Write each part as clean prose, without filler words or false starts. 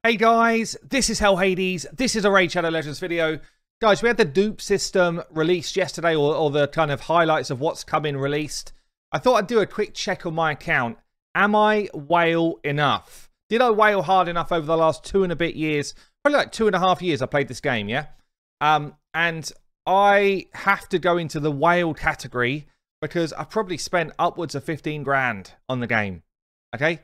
Hey guys, this is Hell Hades. This is a Raid Shadow Legends video. Guys, we had the dupe system released yesterday, or the kind of highlights of what's coming released. I thought I'd do a quick check on my account. Am I whale enough? Did I whale hard enough over the last 2 and a bit years? Probably like 2.5 years I played this game, yeah? And I have to go into the whale category because I probably spent upwards of 15 grand on the game, okay?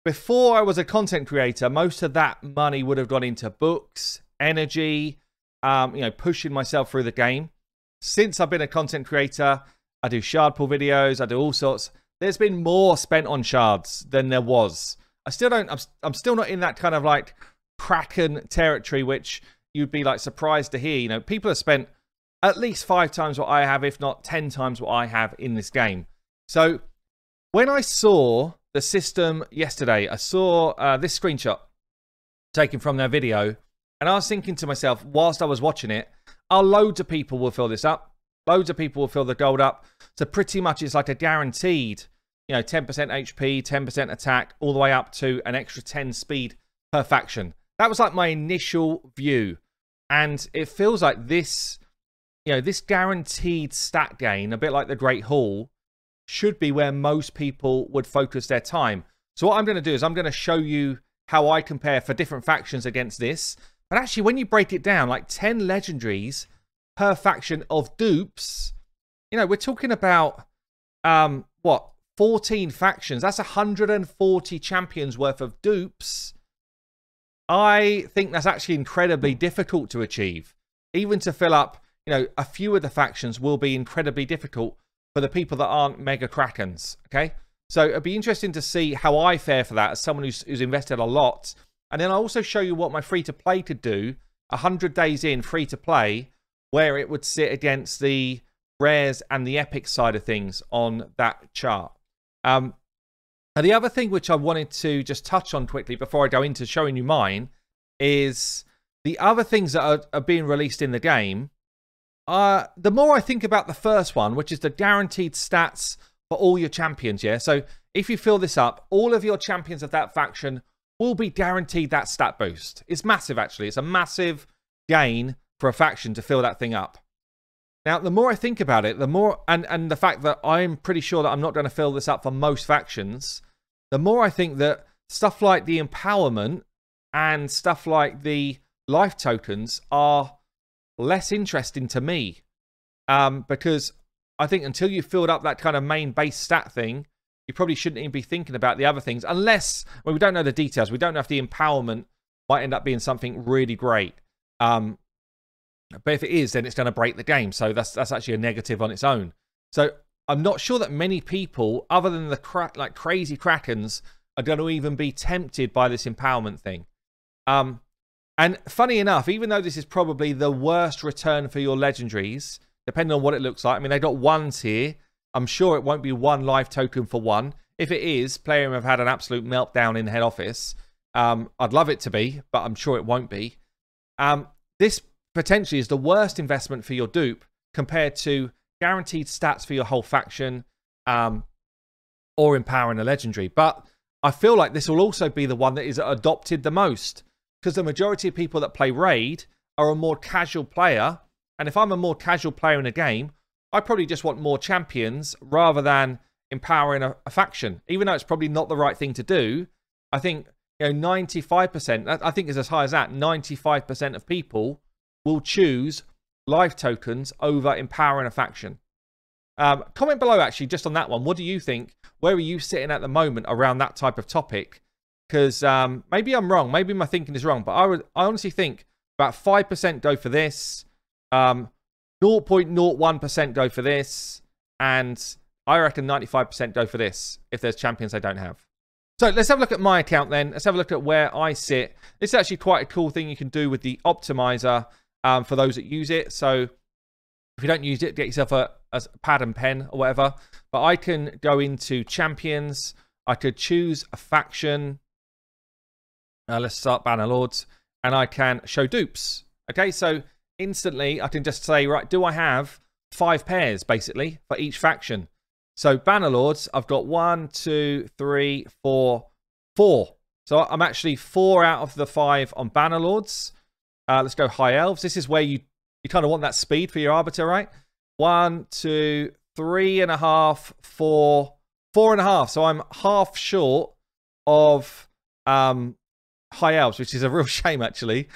Before I was a content creator, most of that money would have gone into books, energy, pushing myself through the game. Since I've been a content creator, I do shard pull videos, I do all sorts. There's been more spent on shards than there was. I'm still not in that kind of like Kraken territory, which you'd be like surprised to hear. You know, people have spent at least 5 times what I have, if not 10 times what I have in this game. So when I saw the system yesterday, I saw this screenshot taken from their video, and I was thinking to myself, whilst I was watching it, loads of people will fill this up. Loads of people will fill the gold up. So pretty much it's like a guaranteed, 10% HP, 10% attack, all the way up to an extra 10 speed per faction. That was like my initial view. And it feels like this, this guaranteed stat gain, a bit like the Great Hall, should be where most people would focus their time. So what I'm going to do is I'm going to show you how I compare for different factions against this. But actually, when you break it down, like 10 legendaries per faction of dupes, we're talking about, 14 factions. That's 140 champions worth of dupes. I think that's actually incredibly difficult to achieve. Even to fill up, a few of the factions will be incredibly difficult for the people that aren't mega Krakens, okay? So it'd be interesting to see how I fare for that as someone who's invested a lot. And then I'll also show you what my free-to-play could do 100 days in free-to-play, where it would sit against the rares and the epic side of things on that chart. And the other thing which I wanted to just touch on quickly before I go into showing you mine is the other things that are being released in the game. The more I think about the first one, which is the guaranteed stats for all your champions, yeah? So if you fill this up, all of your champions of that faction will be guaranteed that stat boost. It's massive, actually. It's a massive gain for a faction to fill that thing up. Now, the more I think about it, the more, and the fact that I'm pretty sure that I'm not going to fill this up for most factions, the more I think that stuff like the empowerment and stuff like the life tokens are less interesting to me, because I think until you've filled up that kind of main base stat thing, you probably shouldn't even be thinking about the other things, unless, well, we don't know the details. We don't know if the empowerment might end up being something really great. But if it is, then it's going to break the game. So that's actually a negative on its own. So I'm not sure that many people, other than the crazy Krakens, are going to even be tempted by this empowerment thing. And funny enough, even though this is probably the worst return for your legendaries, depending on what it looks like. I mean, they got ones here. I'm sure it won't be 1 life token for 1. If it is, Playroom have had an absolute meltdown in head office. I'd love it to be, but I'm sure it won't be. This potentially is the worst investment for your dupe compared to guaranteed stats for your whole faction, or empowering a legendary. But I feel like this will also be the one that is adopted the most, because the majority of people that play Raid are a more casual player. And if I'm a more casual player in a game, I probably just want more champions rather than empowering a faction. Even though it's probably not the right thing to do, I think 95%, I think it's as high as that, 95% of people will choose life tokens over empowering a faction. Comment below, actually, just on that one. What do you think? Where are you sitting at the moment around that type of topic? Because maybe I'm wrong. Maybe my thinking is wrong. But I honestly think about 5% go for this. 0.01% go for this. And I reckon 95% go for this if there's champions they don't have. So let's have a look at my account then. Let's have a look at where I sit. It's actually quite a cool thing you can do with the optimizer for those that use it. So if you don't use it, get yourself a pad and pen or whatever. But I can go into champions. I could choose a faction. Let's start Banner Lords. And I can show dupes. Okay, so instantly I can just say, right, do I have 5 pairs basically for each faction? So Banner Lords, I've got 1, 2, 3, 4, 4. So I'm actually 4 out of the 5 on Bannerlords. Let's go High Elves. This is where you kind of want that speed for your Arbiter, right? 1, 2, 3.5, 4, 4.5. So I'm half short of High Elves, which is a real shame, actually.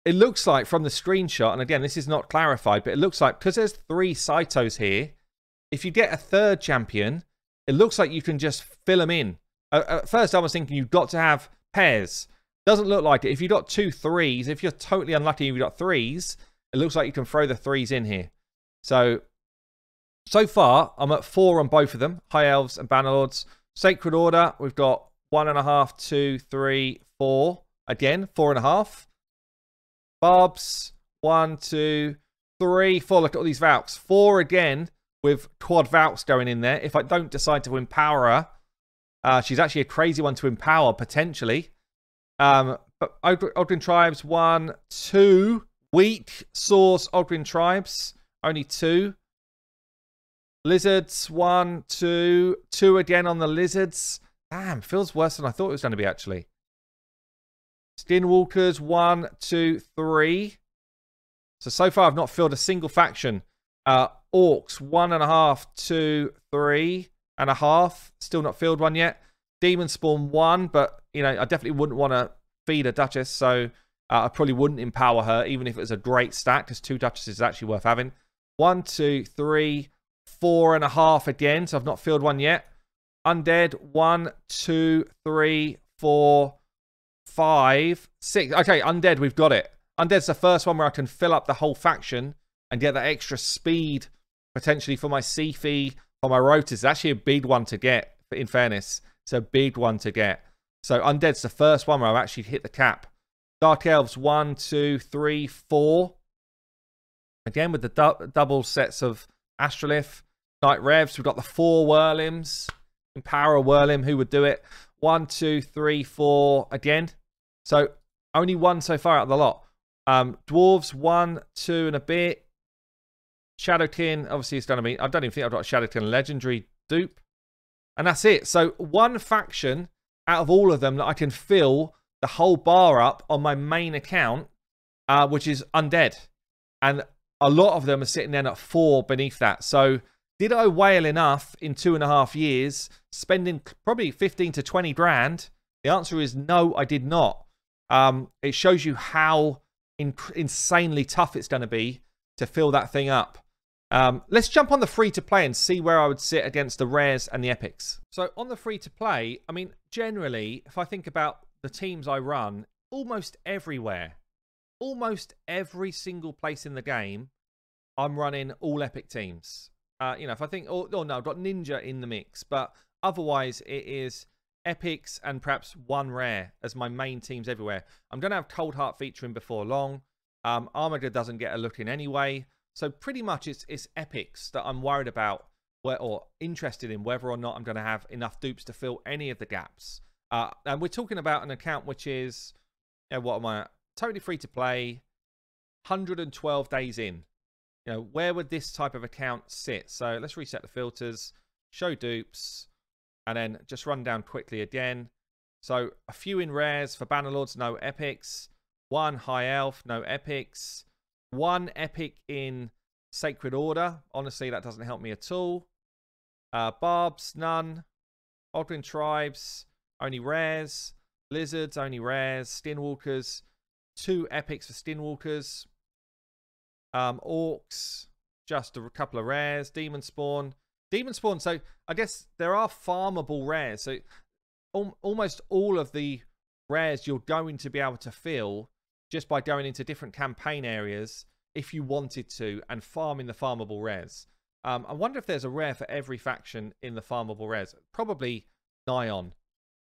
It looks like from the screenshot, and again, this is not clarified, but it looks like because there's 3 Saitos here, if you get a 3rd champion, it looks like you can just fill them in. At first, I was thinking you've got to have pairs. Doesn't look like it. If you've got 2 3s, if you're totally unlucky and you've got 3s, it looks like you can throw the 3s in here. So far, I'm at 4 on both of them, High Elves and Bannerlords. Sacred Order, we've got 1.5, 2, 3, 4. Again, 4.5. Barbs, 1, 2, 3, 4. Look at all these Valks. 4 again with quad Valks going in there. If I don't decide to empower her, she's actually a crazy one to empower, potentially. But Ogden Tribes, 1, 2. Weak source Ogden Tribes, only 2. Lizards, 1, 2. 2 again on the Lizards. Damn, feels worse than I thought it was going to be, actually. Skinwalkers, 1, 2, 3. So far I've not filled a single faction. Orcs, 1.5, 2, 3.5. Still not filled one yet. Demon Spawn, 1, but you know, I definitely wouldn't want to feed a Duchess, so I probably wouldn't empower her, even if it was a great stack, because 2 Duchesses is actually worth having. 1, 2, 3, 4.5 again, so I've not filled one yet. Undead, 1, 2, 3, 4, 5, 6. Okay, Undead, we've got it. Undead's the first one where I can fill up the whole faction and get that extra speed, potentially for my Sifi, for my Rotors. It's actually a big one to get, in fairness. It's a big one to get. So Undead's the first one where I've actually hit the cap. Dark Elves, 1, 2, 3, 4. Again, with the double sets of Astrolith. Night Revs, we've got the 4 Whirlims. Empower a Whirlim, who would do it? 1, 2, 3, 4 again. So only 1 so far out of the lot. Dwarves, 1, 2 and a bit. Shadowkin, obviously it's going to be... I don't even think I've got a Shadowkin Legendary dupe. And that's it. So 1 faction out of all of them that I can fill the whole bar up on my main account, which is Undead. And a lot of them are sitting there at 4 beneath that. So did I whale enough in 2.5 years, spending probably 15 to 20 grand? The answer is no, I did not. It shows you how insanely tough it's going to be to fill that thing up. Let's jump on the free-to-play and see where I would sit against the rares and the epics. So on the free-to-play, I mean, generally, if I think about the teams I run, almost everywhere, almost every single place in the game, I'm running all epic teams. You know, if I think, oh no, I've got Ninja in the mix, but otherwise it is epics and perhaps 1 rare as my main teams everywhere. I'm going to have Cold Heart featuring before long. Armager doesn't get a look in anyway. So pretty much it's epics that I'm worried about or interested in whether or not I'm going to have enough dupes to fill any of the gaps. And we're talking about an account which is, you know, what am I, totally free to play, 112 days in. You know, where would this type of account sit? So let's reset the filters, show dupes, and then just run down quickly again. So a few in rares for Bannerlords, no epics. 1 High Elf, no epics. 1 epic in Sacred Order. Honestly, that doesn't help me at all. Barbs, none. Ogden Tribes, only rares. Lizards, only rares. Skinwalkers, 2 epics for Skinwalkers. Orcs, just a couple of rares. Demon Spawn. So I guess there are farmable rares. So almost all of the rares you're going to be able to fill just by going into different campaign areas if you wanted to and farming the farmable rares. I wonder if there's a rare for every faction in the farmable rares. Probably nigh on.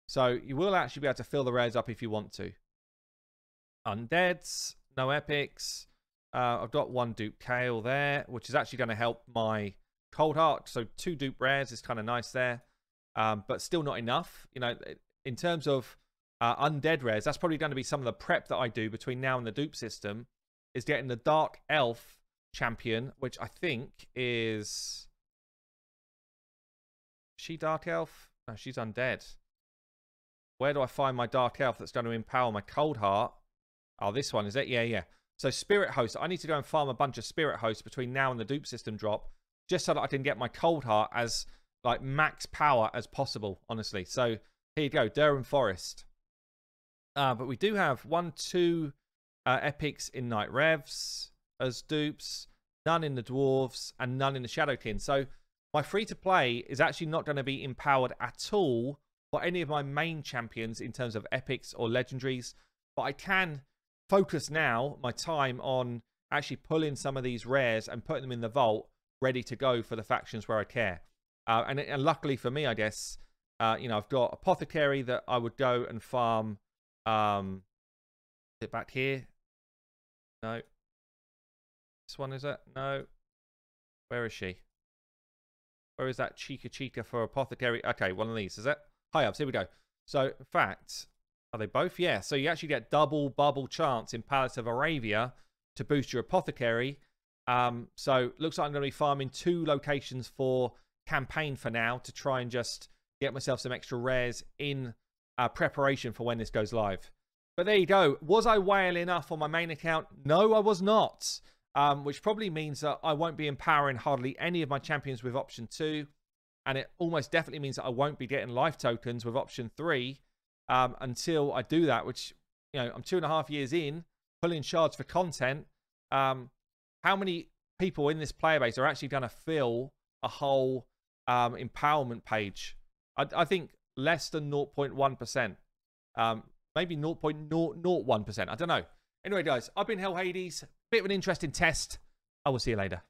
So you will actually be able to fill the rares up if you want to. Undeads, no epics. I've got 1 dupe Kale there, which is actually going to help my Cold Heart. So 2 dupe rares is kind of nice there. But still not enough. You know, in terms of undead rares, that's probably going to be some of the prep that I do between now and the dupe system, is getting the Dark Elf champion, which I think is she Dark Elf? No, she's undead. Where do I find my Dark Elf that's going to empower my Cold Heart? Oh, this one, is it? Yeah, yeah. So Spirit Host. I need to go and farm a bunch of Spirit Hosts between now and the Dupe System drop, just so that I can get my Cold Heart as like max power as possible, honestly. So here you go, Durham Forest. But we do have 1, 2 epics in Night Revs as dupes, none in the Dwarves, and none in the Shadowkin. So my free-to-play is actually not going to be empowered at all for any of my main champions in terms of epics or legendaries. But I can focus now my time on actually pulling some of these rares and putting them in the vault, ready to go for the factions where I care. And luckily for me, I guess, you know, I've got Apothecary that I would go and farm. Is it back here? No. This one, is it? No. Where is she? Where is that Chica for Apothecary? Okay, one of these, is it? High ups, here we go. So, in fact, are they both? Yeah, so you actually get double bubble chance in Palace of Aravia to boost your Apothecary. So, looks like I'm going to be farming 2 locations for campaign for now to try and just get myself some extra rares in preparation for when this goes live. But there you go. Was I whale enough on my main account? No, I was not. Which probably means that I won't be empowering hardly any of my champions with option 2. And it almost definitely means that I won't be getting life tokens with option 3 until I do that, which, you know, I'm 2.5 years in, pulling shards for content. How many people in this player base are actually going to fill a whole empowerment page? I think less than 0.1%. Maybe 0.001%. I don't know. Anyway, guys, I've been Hell Hades. Bit of an interesting test. I will see you later.